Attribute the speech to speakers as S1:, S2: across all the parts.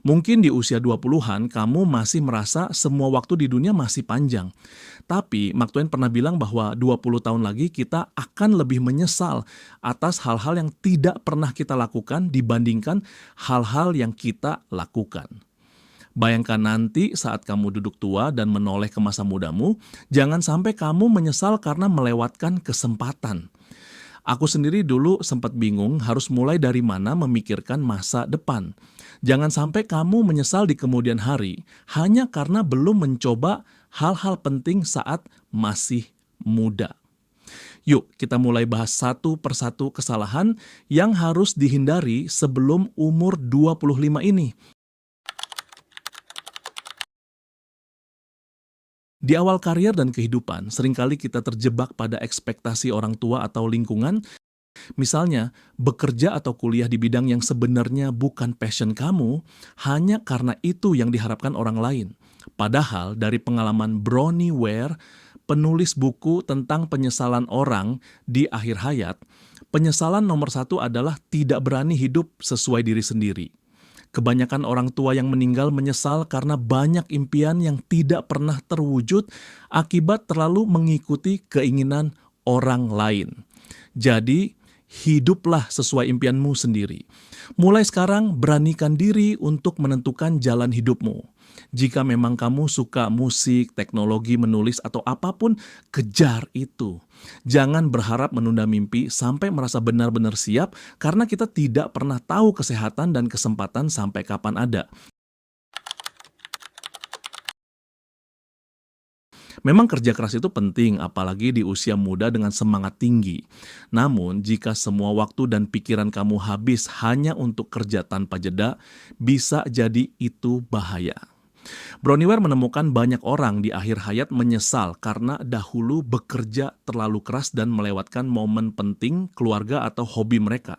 S1: Mungkin di usia 20-an kamu masih merasa semua waktu di dunia masih panjang. Tapi Mark Twain pernah bilang bahwa 20 tahun lagi kita akan lebih menyesal atas hal-hal yang tidak pernah kita lakukan dibandingkan hal-hal yang kita lakukan. Bayangkan nanti saat kamu duduk tua dan menoleh ke masa mudamu, jangan sampai kamu menyesal karena melewatkan kesempatan. Aku sendiri dulu sempat bingung harus mulai dari mana memikirkan masa depan. Jangan sampai kamu menyesal di kemudian hari hanya karena belum mencoba hal-hal penting saat masih muda. Yuk, kita mulai bahas satu persatu kesalahan yang harus dihindari sebelum umur 25 ini. Di awal karier dan kehidupan, seringkali kita terjebak pada ekspektasi orang tua atau lingkungan. Misalnya, bekerja atau kuliah di bidang yang sebenarnya bukan passion kamu, hanya karena itu yang diharapkan orang lain. Padahal dari pengalaman Bronnie Ware, penulis buku tentang penyesalan orang di akhir hayat, penyesalan nomor satu adalah tidak berani hidup sesuai diri sendiri. Kebanyakan orang tua yang meninggal menyesal karena banyak impian yang tidak pernah terwujud akibat terlalu mengikuti keinginan orang lain. Jadi, hiduplah sesuai impianmu sendiri. Mulai sekarang, beranikan diri untuk menentukan jalan hidupmu. Jika memang kamu suka musik, teknologi, menulis, atau apapun, kejar itu. Jangan berharap menunda mimpi sampai merasa benar-benar siap, karena kita tidak pernah tahu kesehatan dan kesempatan sampai kapan ada. Memang kerja keras itu penting, apalagi di usia muda dengan semangat tinggi. Namun, jika semua waktu dan pikiran kamu habis hanya untuk kerja tanpa jeda, bisa jadi itu bahaya. Bronnie Ware menemukan banyak orang di akhir hayat menyesal karena dahulu bekerja terlalu keras dan melewatkan momen penting keluarga atau hobi mereka.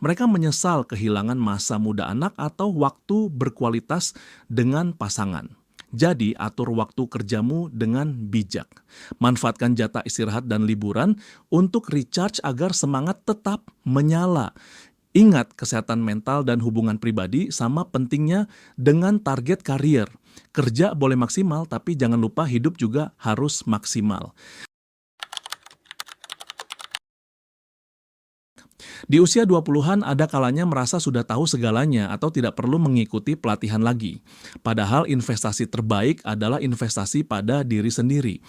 S1: Mereka menyesal kehilangan masa muda anak atau waktu berkualitas dengan pasangan. Jadi, atur waktu kerjamu dengan bijak. Manfaatkan jatah istirahat dan liburan untuk recharge agar semangat tetap menyala. Ingat, kesehatan mental dan hubungan pribadi sama pentingnya dengan target karier. Kerja boleh maksimal, tapi jangan lupa hidup juga harus maksimal. Di usia 20-an ada kalanya merasa sudah tahu segalanya atau tidak perlu mengikuti pelatihan lagi. Padahal investasi terbaik adalah investasi pada diri sendiri.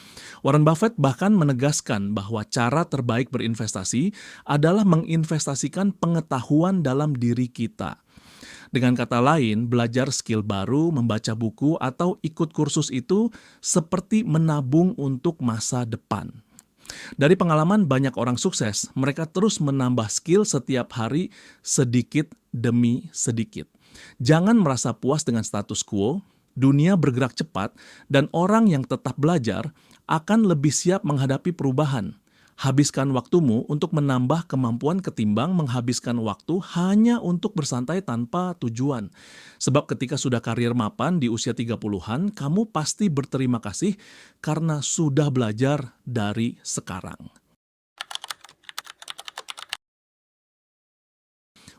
S1: Warren Buffett bahkan menegaskan bahwa cara terbaik berinvestasi adalah menginvestasikan pengetahuan dalam diri kita. Dengan kata lain, belajar skill baru, membaca buku, atau ikut kursus itu seperti menabung untuk masa depan. Dari pengalaman banyak orang sukses, mereka terus menambah skill setiap hari sedikit demi sedikit. Jangan merasa puas dengan status quo, dunia bergerak cepat, dan orang yang tetap belajar akan lebih siap menghadapi perubahan. Habiskan waktumu untuk menambah kemampuan ketimbang menghabiskan waktu hanya untuk bersantai tanpa tujuan. Sebab ketika sudah karier mapan di usia 30-an, kamu pasti berterima kasih karena sudah belajar dari sekarang.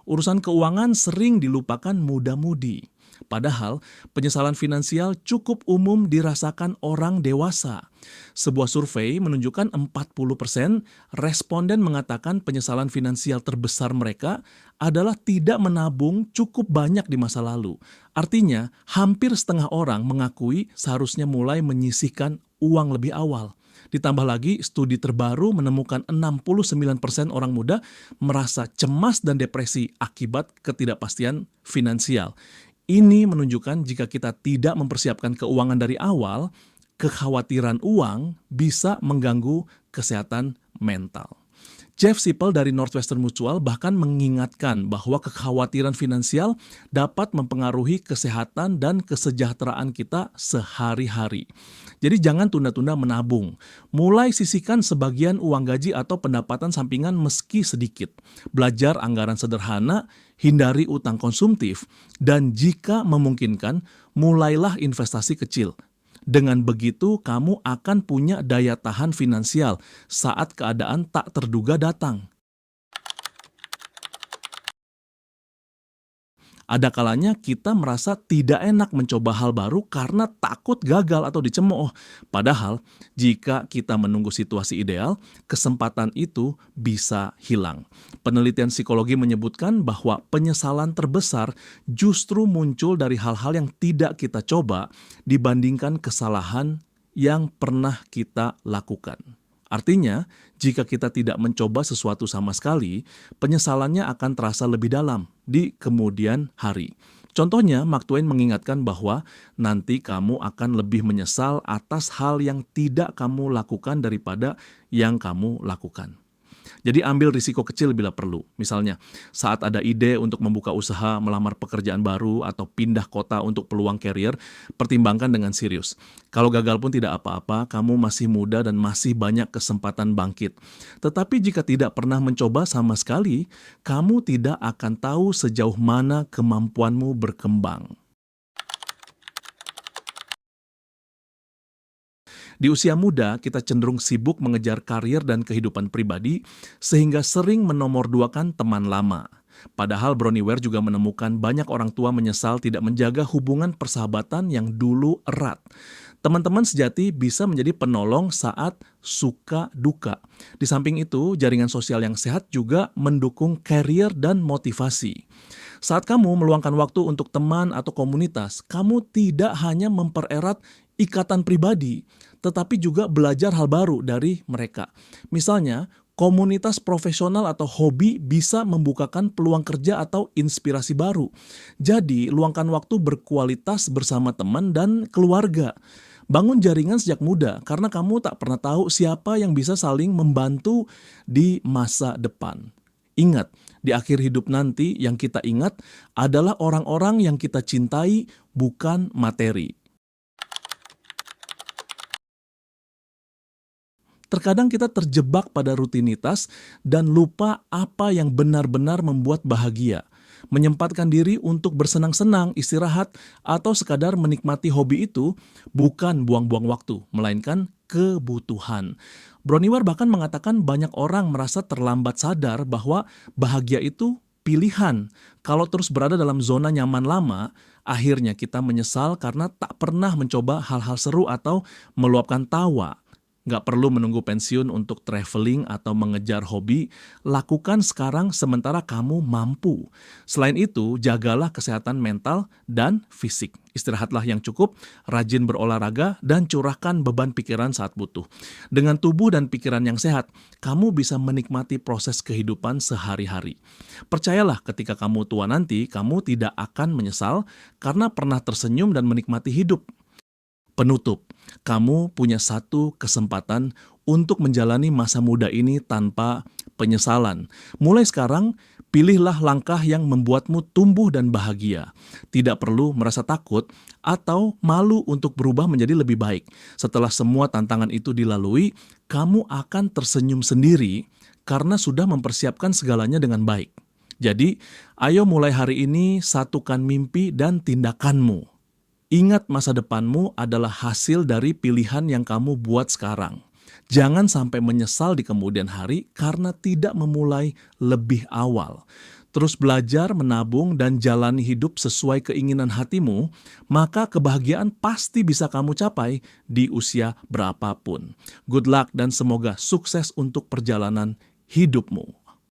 S1: Urusan keuangan sering dilupakan muda-mudi. Padahal, penyesalan finansial cukup umum dirasakan orang dewasa. Sebuah survei menunjukkan 40% responden mengatakan penyesalan finansial terbesar mereka adalah tidak menabung cukup banyak di masa lalu. Artinya, hampir setengah orang mengakui seharusnya mulai menyisihkan uang lebih awal. Ditambah lagi, studi terbaru menemukan 69% orang muda merasa cemas dan depresi akibat ketidakpastian finansial. Ini menunjukkan jika kita tidak mempersiapkan keuangan dari awal, kekhawatiran uang bisa mengganggu kesehatan mental. Jeff Sipel dari Northwestern Mutual bahkan mengingatkan bahwa kekhawatiran finansial dapat mempengaruhi kesehatan dan kesejahteraan kita sehari-hari. Jadi jangan tunda-tunda menabung. Mulai sisihkan sebagian uang gaji atau pendapatan sampingan meski sedikit. Belajar anggaran sederhana, hindari utang konsumtif, dan jika memungkinkan, mulailah investasi kecil. Dengan begitu, kamu akan punya daya tahan finansial saat keadaan tak terduga datang. Ada kalanya kita merasa tidak enak mencoba hal baru karena takut gagal atau dicemooh. Padahal, jika kita menunggu situasi ideal, kesempatan itu bisa hilang. Penelitian psikologi menyebutkan bahwa penyesalan terbesar justru muncul dari hal-hal yang tidak kita coba dibandingkan kesalahan yang pernah kita lakukan. Artinya, jika kita tidak mencoba sesuatu sama sekali, penyesalannya akan terasa lebih dalam di kemudian hari. Contohnya, Mark Twain mengingatkan bahwa nanti kamu akan lebih menyesal atas hal yang tidak kamu lakukan daripada yang kamu lakukan. Jadi ambil risiko kecil bila perlu. Misalnya, saat ada ide untuk membuka usaha, melamar pekerjaan baru, atau pindah kota untuk peluang karier, pertimbangkan dengan serius. Kalau gagal pun tidak apa-apa, kamu masih muda dan masih banyak kesempatan bangkit. Tetapi jika tidak pernah mencoba sama sekali, kamu tidak akan tahu sejauh mana kemampuanmu berkembang. Di usia muda, kita cenderung sibuk mengejar karir dan kehidupan pribadi, sehingga sering menomorduakan teman lama. Padahal Bronnie Ware juga menemukan banyak orang tua menyesal tidak menjaga hubungan persahabatan yang dulu erat. Teman-teman sejati bisa menjadi penolong saat suka duka. Di samping itu, jaringan sosial yang sehat juga mendukung karir dan motivasi. Saat kamu meluangkan waktu untuk teman atau komunitas, kamu tidak hanya mempererat ikatan pribadi, tetapi juga belajar hal baru dari mereka. Misalnya, komunitas profesional atau hobi bisa membukakan peluang kerja atau inspirasi baru. Jadi, luangkan waktu berkualitas bersama teman dan keluarga. Bangun jaringan sejak muda, karena kamu tak pernah tahu siapa yang bisa saling membantu di masa depan. Ingat, di akhir hidup nanti yang kita ingat adalah orang-orang yang kita cintai, bukan materi. Terkadang kita terjebak pada rutinitas dan lupa apa yang benar-benar membuat bahagia. Menyempatkan diri untuk bersenang-senang, istirahat, atau sekadar menikmati hobi itu bukan buang-buang waktu, melainkan kebutuhan. Bronnie Ware bahkan mengatakan banyak orang merasa terlambat sadar bahwa bahagia itu pilihan. Kalau terus berada dalam zona nyaman lama, akhirnya kita menyesal karena tak pernah mencoba hal-hal seru atau meluapkan tawa. Nggak perlu menunggu pensiun untuk traveling atau mengejar hobi, lakukan sekarang sementara kamu mampu. Selain itu, jagalah kesehatan mental dan fisik. Istirahatlah yang cukup, rajin berolahraga, dan curahkan beban pikiran saat butuh. Dengan tubuh dan pikiran yang sehat, kamu bisa menikmati proses kehidupan sehari-hari. Percayalah, ketika kamu tua nanti, kamu tidak akan menyesal karena pernah tersenyum dan menikmati hidup. Penutup, kamu punya satu kesempatan untuk menjalani masa muda ini tanpa penyesalan. Mulai sekarang, pilihlah langkah yang membuatmu tumbuh dan bahagia. Tidak perlu merasa takut atau malu untuk berubah menjadi lebih baik. Setelah semua tantangan itu dilalui, kamu akan tersenyum sendiri karena sudah mempersiapkan segalanya dengan baik. Jadi, ayo mulai hari ini satukan mimpi dan tindakanmu. Ingat, masa depanmu adalah hasil dari pilihan yang kamu buat sekarang. Jangan sampai menyesal di kemudian hari karena tidak memulai lebih awal. Terus belajar, menabung, dan jalani hidup sesuai keinginan hatimu, maka kebahagiaan pasti bisa kamu capai di usia berapapun. Good luck dan semoga sukses untuk perjalanan hidupmu.